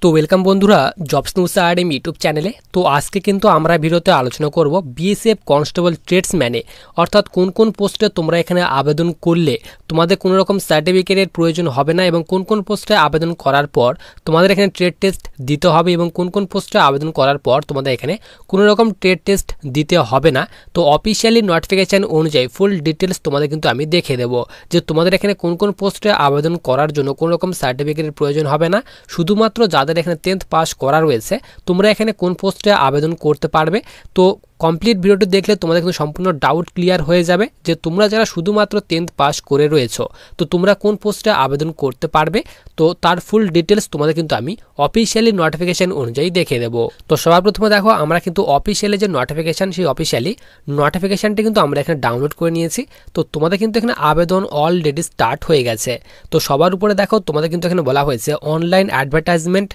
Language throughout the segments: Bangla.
তো ওয়েলকাম বন্ধুরা জবস নিউজ একাডেমি ইউটিউব চ্যানেলে। তো আজকে কিন্তু আমরা ভিডিওতে আলোচনা করব বিএসএফ কনস্টেবল ট্রেডসম্যানে, অর্থাৎ কোন কোন পোস্টে তোমরা এখানে আবেদন করলে তোমাদের কোনো রকম সার্টিফিকেটের প্রয়োজন হবে না এবং কোন কোন পোস্টে আবেদন করার পর তোমাদের এখানে ট্রেড টেস্ট দিতে হবে এবং কোন কোন পোস্টে আবেদন করার পর তোমাদের এখানে কোনো রকম ট্রেড টেস্ট দিতে হবে না। তো অফিসিয়ালি নোটিফিকেশন অনুযায়ী ফুল ডিটেলস তোমাদের কিন্তু আমি দেখে দেবো যে তোমাদের এখানে কোন কোন পোস্টে আবেদন করার জন্য কোনো রকম সার্টিফিকেটের প্রয়োজন হবে না, শুধুমাত্র যাদের এখানে 10th পাস করা রয়েছে তোমরা এখানে কোন পোস্টে আবেদন করতে পারবে। তো কমপ্লিট ভিডিওটি দেখলে তোমাদের কিন্তু সম্পূর্ণ ডাউট ক্লিয়ার হয়ে যাবে যে তোমরা যারা শুধুমাত্র 10th পাস করে রয়েছো তো তোমরা কোন পোস্টে আবেদন করতে পারবে। তো তার ফুল ডিটেলস তোমাদের কিন্তু আমি অফিসিয়ালি নোটিফিকেশন অনুযায়ী দেখিয়ে দেবো। তো সবার প্রথমে দেখো আমরা কিন্তু অফিসিয়ালি যে নোটিফিকেশন সেই অফিসিয়ালি নোটিফিকেশনটি কিন্তু আমরা এখানে ডাউনলোড করে নিয়েছি। তো তোমাদের কিন্তু এখানে আবেদন অলরেডি স্টার্ট হয়ে গেছে। তো সবার উপরে দেখো তোমাদের কিন্তু এখানে বলা হয়েছে online advertisement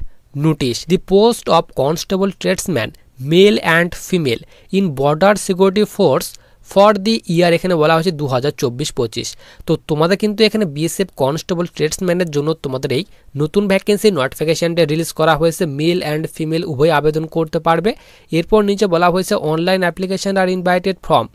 notice the post of constable tradesman male and female in Border Security Force for the year, এখানে বলা হয়েছে 2024-25। তো তোমাদের কিন্তু এখানে বিএসএফ কনস্টেবল ট্রেডসম্যানের জন্য তোমাদের এই নতুন ভ্যাকেন্সি নোটিফিকেশনটা রিলিজ করা হয়েছে। মেল অ্যান্ড ফিমেল উভয় আবেদন করতে পারবে। এরপর নিচে বলা হয়েছে অনলাইন অ্যাপ্লিকেশন আর invited from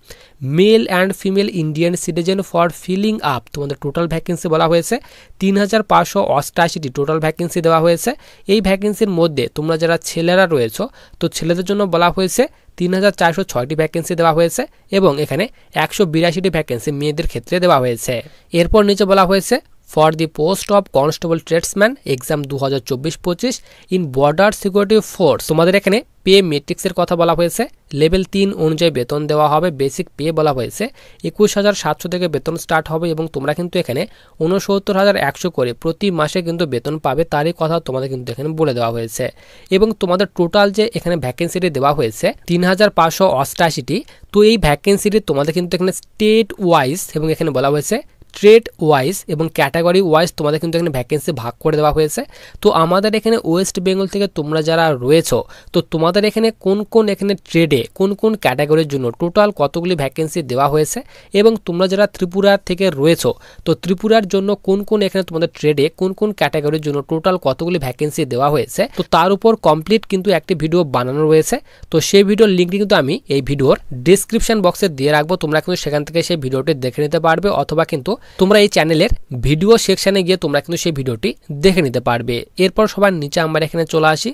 male and female Indian citizen for filling up. তোমাদের টোটাল ভ্যাকেন্সি বলা হয়েছে 3588টি টোটাল ভ্যাকেন্সি দেওয়া হয়েছে। এই ভ্যাকেন্সির মধ্যে তোমরা যারা ছেলেরা রয়েছ তো ছেলেদের জন্য বলা হয়েছে 3406টি ভ্যাকেন্সি দেওয়া হয়েছে এবং এখানে 182টি ভ্যাকেন্সি মেয়েদের ক্ষেত্রে দেওয়া হয়েছে। এরপর নিচে বলা হয়েছে for the post of constable tradesman exam 2024-25 in Border Security force. তোমাদের এখানে পে মেট্রিক্সের কথা বলা হয়েছে। লেভেল 3 অনুযায়ী বেতন দেওয়া হবে। বেসিক পে বলা হয়েছে 21,700 থেকে বেতন স্টার্ট হবে এবং তোমরা কিন্তু এখানে 69,100 করে প্রতি মাসে কিন্তু বেতন পাবে, তারই কথা তোমাদের কিন্তু এখানে বলে দেওয়া হয়েছে। এবং তোমাদের টোটাল যে এখানে ভ্যাকেন্সিটি দেওয়া হয়েছে 3588টি। তো এই ভ্যাকেন্সিটি তোমাদের কিন্তু এখানে স্টেট ওয়াইজ এবং এখানে বলা হয়েছে ট্রেড ওয়াইজ এবং ক্যাটাগরি ওয়াইজ তোমাদের কিন্তু এখানে ভ্যাকেন্সি ভাগ করে দেওয়া হয়েছে। তো আমাদের এখানে ওয়েস্ট বেঙ্গল থেকে তোমরা যারা রয়েছো তো তোমাদের এখানে কোন কোন এখানে ট্রেডে কোন কোন ক্যাটাগরির জন্য টোটাল কতগুলি ভ্যাকেন্সি দেওয়া হয়েছে এবং তোমরা যারা ত্রিপুরার থেকে রয়েছো তো ত্রিপুরার জন্য কোন কোন এখানে তোমাদের ট্রেডে কোন কোন ক্যাটাগরির জন্য টোটাল কতগুলি ভ্যাকেন্সি দেওয়া হয়েছে তো তার উপর কমপ্লিট কিন্তু একটি ভিডিও বানানো রয়েছে। তো সেই ভিডিওর লিঙ্কটি কিন্তু আমি এই ভিডিওর ডিসক্রিপশন বক্সে দিয়ে রাখবো, তোমরা কিন্তু সেখান থেকে সেই ভিডিওটি দেখে নিতে পারবে অথবা কিন্তু তোমরা এই চ্যানেলের ভিডিও সেকশনে গিয়ে তোমরা কিন্তু সেই ভিডিওটি দেখে নিতে পারবে। এরপর সবার নিচে আমরা এখানে চলে আসি।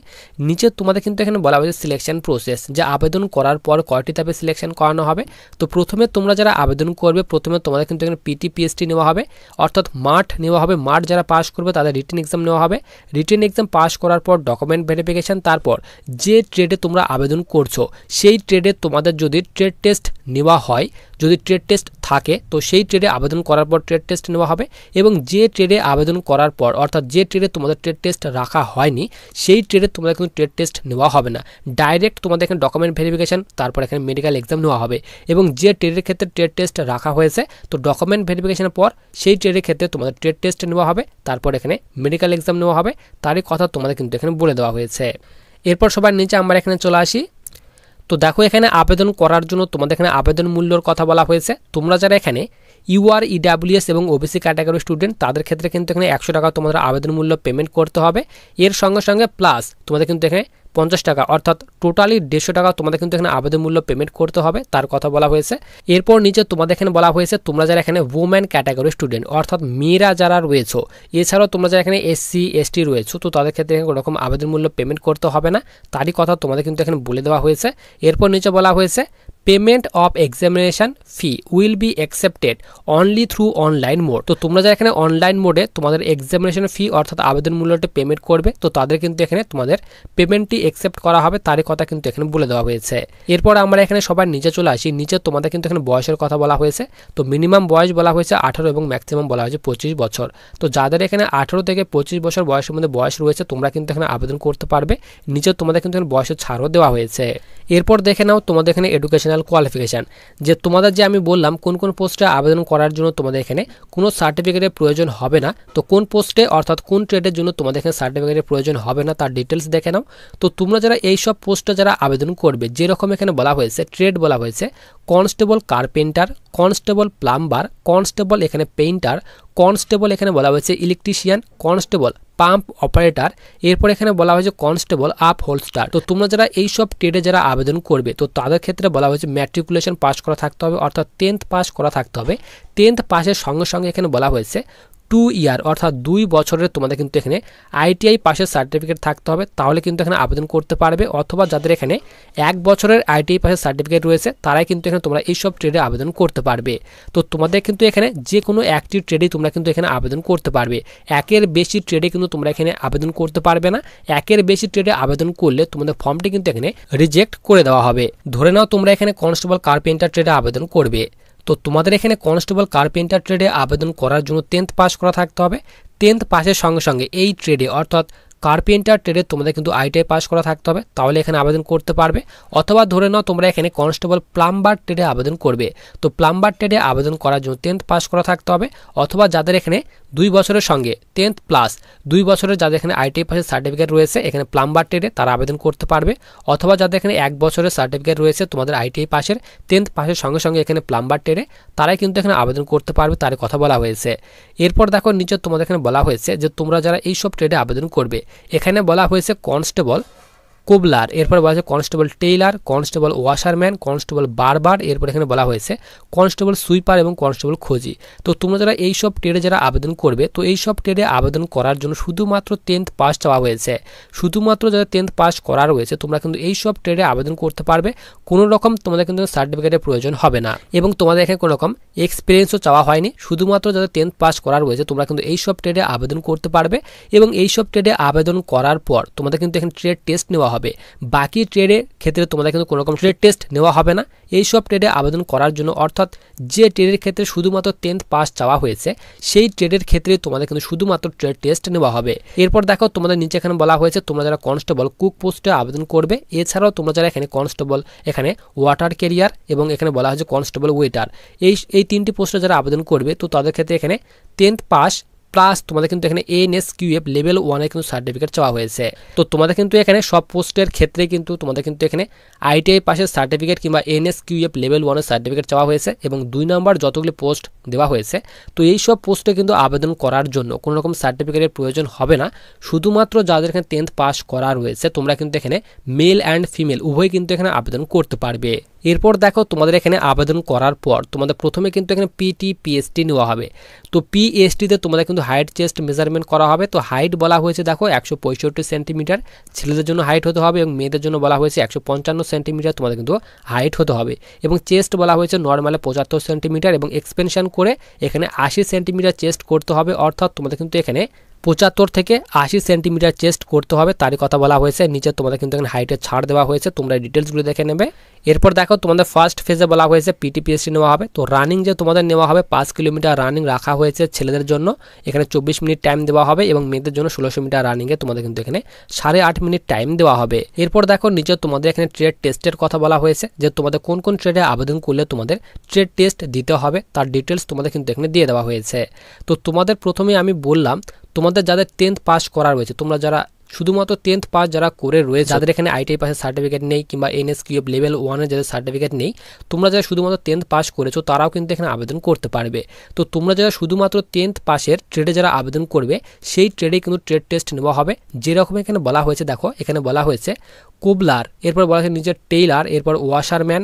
নিচে তোমাদের কিন্তু এখানে বলা হয়েছে সিলেকশন প্রসেস, যে আবেদন করার পর কয়টি ধাপে সিলেকশন করানো হবে। তো প্রথমে তোমরা যারা আবেদন করবে প্রথমে তোমাদের কিন্তু এখানে পিটি পিএসটি নেওয়া হবে, অর্থাৎ মাঠ নেওয়া হবে। মাঠ যারা পাস করবে তাদের রিটেন এক্সাম নেওয়া হবে। রিটেন এক্সাম পাস করার পর ডকুমেন্ট ভেরিফিকেশন, তারপর যে ট্রেডে তোমরা আবেদন করছো সেই ট্রেডে তোমাদের যদি ট্রেড টেস্ট নেওয়া হয়, যদি ট্রেড টেস্ট থাকে তো সেই ট্রেডে আবেদন করার পর ট্রেড টেস্ট নেওয়া হবে। এবং যে ট্রেডে আবেদন করার পর অর্থাৎ যে ট্রেডে তোমাদের ট্রেড টেস্ট রাখা হয়নি সেই ট্রেডে তোমাদের কিন্তু ট্রেড টেস্ট নেওয়া হবে না, ডাইরেক্ট তোমাদের এখানে ডকুমেন্ট ভেরিফিকেশন তারপর এখানে মেডিকেল এক্সাম নেওয়া হবে। এবং যে ট্রেডের ক্ষেত্রে ট্রেড টেস্ট রাখা হয়েছে তো ডকুমেন্ট ভেরিফিকেশনের পর সেই ট্রেডের ক্ষেত্রে তোমাদের ট্রেড টেস্ট নেওয়া হবে, তারপর এখানে মেডিকেল এক্সাম নেওয়া হবে, তারই কথা তোমাদের কিন্তু এখানে বলে দেওয়া হয়েছে। এরপর সবার নিচে আমরা এখানে চলে আসি। তো দেখো এখানে আবেদন করার জন্য তোমাদের এখানে আবেদন মূল্যর কথা বলা হয়েছে। তোমরা যারা এখানে ইউআর ইডাব্লিউএস এবং ওবিসি ক্যাটাগরি স্টুডেন্ট তাদের ক্ষেত্রে কিন্তু এখানে 100 টাকা তোমাদের আবেদন মূল্য পেমেন্ট করতে হবে। এর সঙ্গে সঙ্গে প্লাস তোমাদের কিন্তু এখানে 50 টাকা অর্থাৎ টোটালি 150 টাকা তোমাদের কিন্তু এখানে আবেদন মূল্য পেমেন্ট করতে হবে, তার কথা বলা হয়েছে। এরপর নিচে তোমাদের এখানে বলা হয়েছে তোমরা যারা এখানে ওম্যান ক্যাটাগরি স্টুডেন্ট অর্থাৎ মেয়েরা যারা রয়েছে, এছাড়াও তোমরা যারা এখানে এসসি এসটি রয়েছে তো তাদের ক্ষেত্রে ওরকম আবেদন মূল্য পেমেন্ট করতে হবে না, তারই কথা তোমাদের কিন্তু এখানে বলে দেওয়া হয়েছে। এরপর নিচে বলা হয়েছে payment of examination fee will be accepted only through online mode. তো তোমরা যারা এখানে অনলাইন মোডে তোমাদের এক্সামিনেশন ফি অর্থাৎ আবেদন মূল্যটা পেমেন্ট করবে তো তাদের কিন্তু এখানে তোমাদের পেমেন্টটি অ্যাকসেপ্ট করা হবে, তারই কথা কিন্তু এখানে বলে দেওয়া হয়েছে। এরপর আমরা এখানে সবার নিচে চলে আসি। নিচে তোমাদের কিন্তু এখানে বয়সের কথা বলা হয়েছে। তো মিনিমাম বয়স বলা হয়েছে 18 এবং ম্যাক্সিমাম বলা হয়েছে 25 বছর। তো যাদের এখানে 18 থেকে 25 বছর বয়সের মধ্যে বয়স রয়েছে তোমরা কিন্তু এখানে আবেদন করতে পারবে। নিচে তোমাদের কিন্তু এখানে বয়সের ছাড়ও দেওয়া হয়েছে। এরপর দেখে নাও তোমাদের এখানে এডুকেশনাল কোয়ালিফিকেশন, যে তোমাদের যে আমি বললাম কোন কোন পোস্টে আবেদন করার জন্য তোমাদের এখানে কোনো সার্টিফিকেটের প্রয়োজন হবে না। তো কোন পোস্টে অর্থাৎ কোন ট্রেডের জন্য তোমাদের এখানে সার্টিফিকেটের প্রয়োজন হবে না তার ডিটেলস দেখে নাও। তো তোমরা যারা এই সব পোস্টে যারা আবেদন করবে যেরকম এখানে বলা হয়েছে ট্রেড বলা হয়েছে constable carpenter, constable plumber, constable এখানে পেইন্টার, কনস্টেবল এখানে বলা হয়েছে ইলেকট্রিশিয়ান, কনস্টেবল পাম্প অপারেটর, এরপর এখানে বলা হয়েছে কনস্টেবল আপ হোলস্টার। তো তোমরা যারা এইসব ট্রেডে যারা আবেদন করবে তো তাদের ক্ষেত্রে বলা হয়েছে ম্যাট্রিকুলেশন পাস করা থাকতে হবে, অর্থাৎ 10th পাস করা থাকতে হবে। 10th পাসের সঙ্গে সঙ্গে এখানে বলা হয়েছে 2 ইয়ার অর্থাৎ 2 বছরের তোমাদের কিন্তু এখানে আইটিআই পাসের সার্টিফিকেট থাকতে হবে, তাহলে কিন্তু এখানে আবেদন করতে পারবে। অথবা যাদের এখানে 1 বছরের আইটিআই পাসের সার্টিফিকেট রয়েছে তারাই কিন্তু এখানে তোমরা এইসব ট্রেডে আবেদন করতে পারবে। তো তোমাদের কিন্তু এখানে যে কোনো একটি ট্রেডে তোমরা কিন্তু এখানে আবেদন করতে পারবে। একের বেশি ট্রেডে কিন্তু তোমরা এখানে আবেদন করতে পারবে না। একের বেশি ট্রেডে আবেদন করলে তোমাদের ফর্মটি কিন্তু এখানে রিজেক্ট করে দেওয়া হবে। ধরে নাও তোমরা এখানে কনস্টেবল কার্পেন্টার ট্রেডে আবেদন করবে, তো তোমাদের এখানে কনস্টেবল কার্পেন্টার ট্রেডে আবেদন করার জন্য 10th পাস করা থাকতে হবে। 10th পাসের সঙ্গে সঙ্গে এই ট্রেডে অর্থাৎ কার্পেন্টার ট্রেডে তোমাদের কিন্তু আইটিআই পাস করা থাকতে হবে, তাহলে এখানে আবেদন করতে পারবে। অথবা ধরে নাও তোমরা এখানে কনস্টেবল প্লাম্বার ট্রেডে আবেদন করবে, তো প্লাম্বার ট্রেডে আবেদন করার জন্য 10th পাস করা থাকতে হবে। অথবা যাদের এখানে 2 বছরের সঙ্গে 10th প্লাস 2 বছরের যাদের এখানে আইটিআই পাসের সার্টিফিকেট রয়েছে এখানে প্লাম্বার ট্রেডে তারা আবেদন করতে পারবে। অথবা যাদের এখানে 1 বছরের সার্টিফিকেট রয়েছে তোমাদের আইটিআই পাসের 10th পাসের সঙ্গে সঙ্গে এখানে প্লাম্বার ট্রেডে তারাই কিন্তু এখানে আবেদন করতে পারবে, তার কথা বলা হয়েছে। এরপর দেখো নিচে তোমাদের এখানে বলা হয়েছে যে তোমরা যারা এইসব ট্রেডে আবেদন করবে এখানে বলা হয়েছে কনস্টেবল কোবলার, এরপর বলা হয়েছে constable Taylor, constable washerman, constable বারবার, এরপর এখানে বলা হয়েছে কনস্টেবল সুইপার এবং কনস্টেবল খোঁজি। তো তোমরা যারা এইসব ট্রেডে যারা আবেদন করবে তো এইসব ট্রেডে আবেদন করার জন্য শুধুমাত্র 10th পাস চাওয়া হয়েছে। শুধুমাত্র যারা 10th পাস করা রয়েছে তোমরা কিন্তু এইসব ট্রেডে আবেদন করতে পারবে, কোনো রকম তোমাদের কিন্তু সার্টিফিকেটের প্রয়োজন হবে না এবং তোমাদের এখানে কোনো রকম এক্সপিরিয়েন্সও চাওয়া হয়নি। শুধুমাত্র যাদের 10th পাস করা রয়েছে তোমরা কিন্তু এইসব ট্রেডে আবেদন করতে পারবে এবং এইসব ট্রেডে আবেদন করার পর তোমাদের কিন্তু এখানে ট্রেড টেস্ট নেওয়া হবে। বাকি ট্রেডের ক্ষেত্রে তোমাদের কিন্তু কোনো রকম ট্রেড টেস্ট নেওয়া হবে না। এইসব ট্রেডে আবেদন করার জন্য অর্থাৎ যে ট্রেডের ক্ষেত্রে শুধুমাত্র 10th পাস চাওয়া হয়েছে সেই ট্রেডের ক্ষেত্রে তোমাদের কিন্তু শুধুমাত্র ট্রেড টেস্ট নেওয়া হবে। এরপর দেখো তোমাদের নিচে এখানে বলা হয়েছে তোমরা যারা কনস্টেবল কুক পোস্টে আবেদন করবে, এছাড়াও তোমরা যারা এখানে কনস্টেবল এখানে ওয়াটার ক্যারিয়ার এবং এখানে বলা হয়েছে কনস্টেবল ওয়েটার, এই 3টি পোস্টে যারা আবেদন করবে তো তাদের ক্ষেত্রে এখানে 10th পাস প্লাস তোমাদের কিন্তু এখানে এনএসকিউএফ লেভেল 1 এর কিন্তু সার্টিফিকেট চাওয়া হয়েছে। তো তোমাদের কিন্তু এখানে সব পোস্টের ক্ষেত্রে কিন্তু তোমাদের কিন্তু এখানে আইটিআই পাসের সার্টিফিকেট কিংবা এনএসকিউএফ লেভেল 1 এর সার্টিফিকেট চাওয়া হয়েছে এবং 2 নম্বর যতগুলি পোস্ট দেওয়া হয়েছে তো এই সব পোস্টে কিন্তু আবেদন করার জন্য কোনো রকম সার্টিফিকেটের প্রয়োজন হবে না। শুধুমাত্র যাদের এখানে 10th পাস করা রয়েছে তোমরা কিন্তু এখানে মেল অ্যান্ড ফিমেল উভয় কিন্তু এখানে আবেদন করতে পারবে। এরপর দেখো তোমাদের এখানে আবেদন করার পর তোমাদের প্রথমে কিন্তু এখানে পিটি পিএসটি নেওয়া হবে। তো পিএসটিতে তোমাদের কিন্তু হাইট চেস্ট মেজারমেন্ট করা হবে। তো হাইট বলা হয়েছে দেখো 165 সেন্টিমিটার ছেলেদের জন্য হাইট হতে হবে এবং মেয়েদের জন্য বলা হয়েছে 155 সেন্টিমিটার তোমাদের কিন্তু হাইট হতে হবে এবং চেস্ট বলা হয়েছে নর্মালে 75 সেন্টিমিটার এবং এক্সপেনশন করে এখানে 80 সেন্টিমিটার চেস্ট করতে হবে, অর্থাৎ তোমাদের কিন্তু এখানে 75 থেকে 80 সেন্টিমিটার চেস্ট করতে হবে, তারই কথা বলা হয়েছে। নিচে তোমাদের কিন্তু এখানে হাইটের ছাড় দেওয়া হয়েছে, তোমরা ডিটেলসগুলো দেখে নেবে। এরপর দেখো তোমাদের ফার্স্ট ফেজে বলা হয়েছে পিটিপিএসটি নেওয়া হবে। তো রানিং যে তোমাদের নেওয়া হবে 5 কিলোমিটার রানিং রাখা হয়েছে ছেলেদের জন্য, এখানে 24 মিনিট টাইম দেওয়া হবে এবং মেয়েদের জন্য 1600 মিটার রানিংয়ে তোমাদের কিন্তু এখানে 8.5 মিনিট টাইম দেওয়া হবে। এরপর দেখো নিচে তোমাদের এখানে ট্রেড টেস্টের কথা বলা হয়েছে যে তোমাদের কোন কোন ট্রেডে আবেদন করলে তোমাদের ট্রেড টেস্ট দিতে হবে তার ডিটেলস তোমাদের কিন্তু এখানে দিয়ে দেওয়া হয়েছে। তো তোমাদের প্রথমে আমি বললাম তোমাদের যাদের 10th পাস করা রয়েছে তোমরা যারা শুধুমাত্র 10th পাস যারা করে রয়েছে যাদের এখানে আইটিআই পাসের সার্টিফিকেট নেই কিংবা এনএসকিউএফ লেভেল 1 এর যাদের সার্টিফিকেট নেই তোমরা যারা শুধুমাত্র 10th পাস করেছো তারাও কিন্তু এখানে আবেদন করতে পারবে। তো তোমরা যারা শুধুমাত্র 10th পাসের ট্রেডে যারা আবেদন করবে সেই ট্রেডে কিন্তু ট্রেড টেস্ট নেওয়া হবে। যেরকম এখানে বলা হয়েছে দেখো এখানে বলা হয়েছে কোবলার, এরপর বলা হয়েছে নিচে টেইলার, এরপর ওয়াশারম্যান,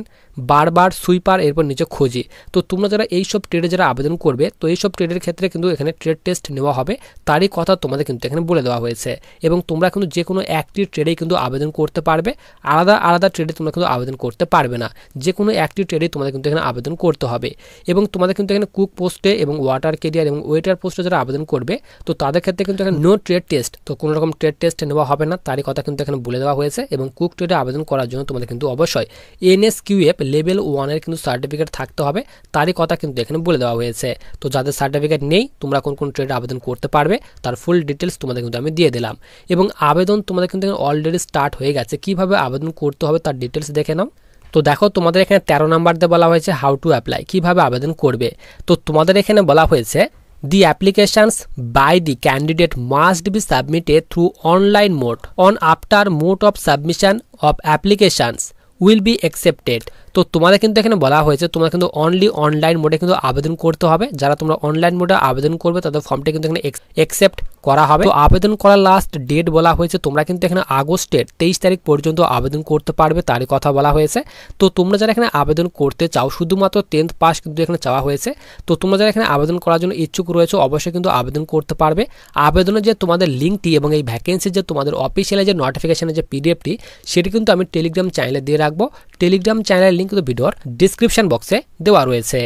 বারবার, সুইপার, এরপর নিচে খোঁজি। তো তোমরা যারা এইসব ট্রেডে যারা আবেদন করবে তো এইসব ট্রেডের ক্ষেত্রে কিন্তু এখানে ট্রেড টেস্ট নেওয়া হবে, তারই কথা তোমাদের কিন্তু এখানে বলে দেওয়া হয়েছে এবং তোমরা কিন্তু যে কোনো একটি ট্রেডেই কিন্তু আবেদন করতে পারবে, আলাদা আলাদা ট্রেডে তোমরা কিন্তু আবেদন করতে পারবে না। যে কোনো একটি ট্রেডেই তোমাদের কিন্তু এখানে আবেদন করতে হবে এবং তোমাদের কিন্তু এখানে কুক পোস্টে এবং ওয়াটার ক্যারিয়ার এবং ওয়েটার পোস্টে যারা আবেদন করবে তো তাদের ক্ষেত্রে কিন্তু এখানে নো ট্রেড টেস্ট, তো কোনো রকম ট্রেড টেস্ট নেওয়া হবে না, তারই কথা কিন্তু এখানে বলে দেওয়া হয়েছে। এবং কুক ট্রেডে আবেদন করার জন্য তোমাদের কিন্তু অবশ্যই এনএসকিউএফ লেভেল 1 এর কিন্তু সার্টিফিকেট থাকতে হবে, তারই কথা কিন্তু এখানে বলে দেওয়া হয়েছে। তো যাদের সার্টিফিকেট নেই তোমরা কোন কোন ট্রেডে আবেদন করতে পারবে তার ফুল ডিটেলস তোমাদের কিন্তু আমি দিয়ে দিলাম এবং আবেদন তোমাদের কিন্তু অলরেডি স্টার্ট হয়ে গেছে। কিভাবে আবেদন করতে হবে তার ডিটেলস দেখে নাও। তো দেখো তোমাদের এখানে 13 নাম্বার দিয়ে বলা হয়েছে হাউ টু অ্যাপ্লাই, কিভাবে আবেদন করবে। তো তোমাদের এখানে বলা হয়েছে The applications by the candidate must be submitted through online mode on after mode of submission of applications will be accepted. তো তোমাদের কিন্তু এখানে বলা হয়েছে তোমরা কিন্তু অনলি অনলাইন মোডে কিন্তু আবেদন করতে হবে। যারা তোমরা অনলাইন মোডে আবেদন করবে তাদের ফর্মটা কিন্তু এখানে অ্যাকসেপ্ট করা হবে। তো আবেদন করার লাস্ট ডেট বলা হয়েছে তোমরা কিন্তু এখানে আগস্টের 23 তারিখ পর্যন্ত আবেদন করতে পারবে, তারই কথা বলা হয়েছে। তো তোমরা যারা এখানে আবেদন করতে চাও, শুধুমাত্র 10th পাস কিন্তু এখানে চাওয়া হয়েছে। তো তোমরা যারা এখানে আবেদন করার জন্য ইচ্ছুক রয়েছে অবশ্যই কিন্তু আবেদন করতে পারবে। আবেদনের যে তোমাদের লিঙ্কটি এবং এই ভ্যাকেন্সির যে তোমাদের অফিসিয়াল যে নোটিফিকেশনের যে পিডিএফটি সেটি কিন্তু আমি টেলিগ্রাম চ্যানেলে দিয়ে রাখবো। টেলিগ্রাম চ্যানেলের লিঙ্ক কিন্তু ভিডিওর ডিসক্রিপশন বক্সে দেওয়া রয়েছে।